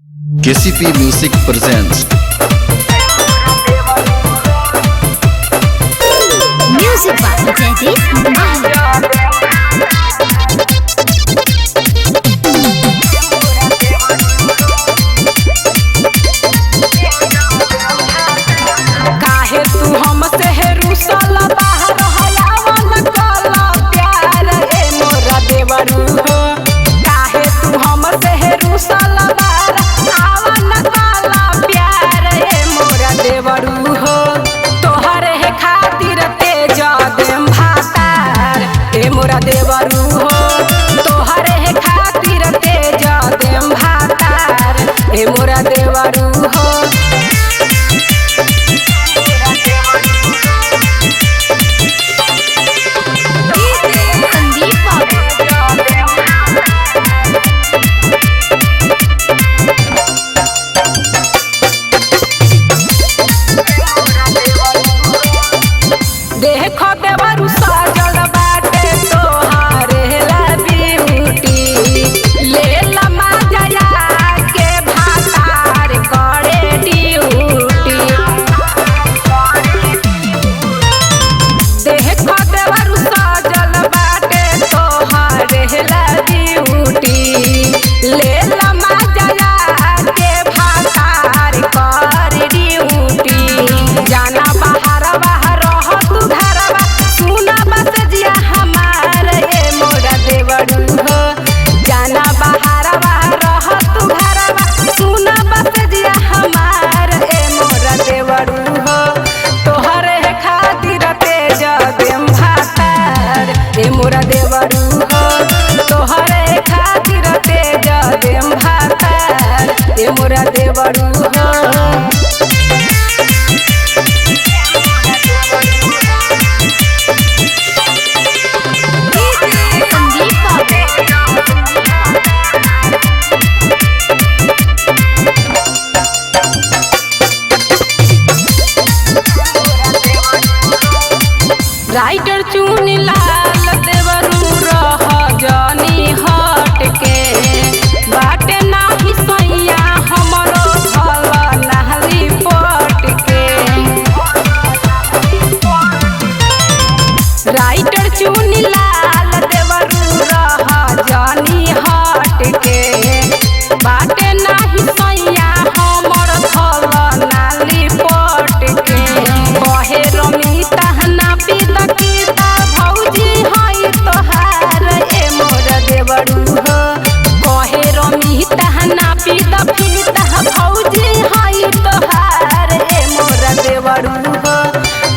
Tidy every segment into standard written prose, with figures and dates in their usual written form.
KCP Music presents Music by Jaideep. काहे तू हमसे है रुसल बाहर हयावन काला प्यार ए मोरा देवरू हो। काहे तू हमसे है रुसल बाहर हयावन काला प्यार ए मोरा देवरू हो। तोहरे है खातिर तेज देम भातार ए मोरा देवरू हो। तोहरे है खातिर तेज देम भातार ए मोरा देवरू हो। संदीप बाबू देखो देवरू सजल बाटे तोहारे ला ब्यूटी ले लमा जया के भातार करे ड्यूटी। देखो देवरू सजल बाटे तोहारे ला ब्यूटी ले लमा जया के भातार करे ड्यूटी। जाना बाहर बाहर तू घरवा सुना बस जिया हमार ए मोरा देवरू हो। जाना बाहर बाहर तू घरवा सुना बस जिया हमार ए मोरा देवरू हो। तोहरे खातिर तेज देम भातार ए मोरा देवरू हो। तोहरे खातिर तेज देम भातार ए मोरा देवरू हो। संदीप बाबू राइटर चुनी लाल देवरू रह जानी हट के बाटे नाही सैया हमरो भल नहरी पट के। राइटर चुनी लाल देवरू रह जानी हट के बाटे नाही सैया हमर भल नाली पट के। कहे रमिता ना पीता पीता भौजी हई तोहार ए मोर देवरू हो। कहे रमिता ना पीता पीता भौजी हई तोहार ए मोर देवरू हो।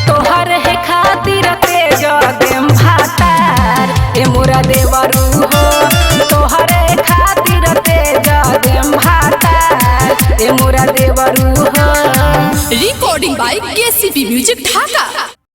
तोहर है खातिर तेज देम भातार ए मोरा देवरू हो। तोहरे खातिर तेज देम भातार ए मोरा देवरू हो। Recording by KCP music Dhaka.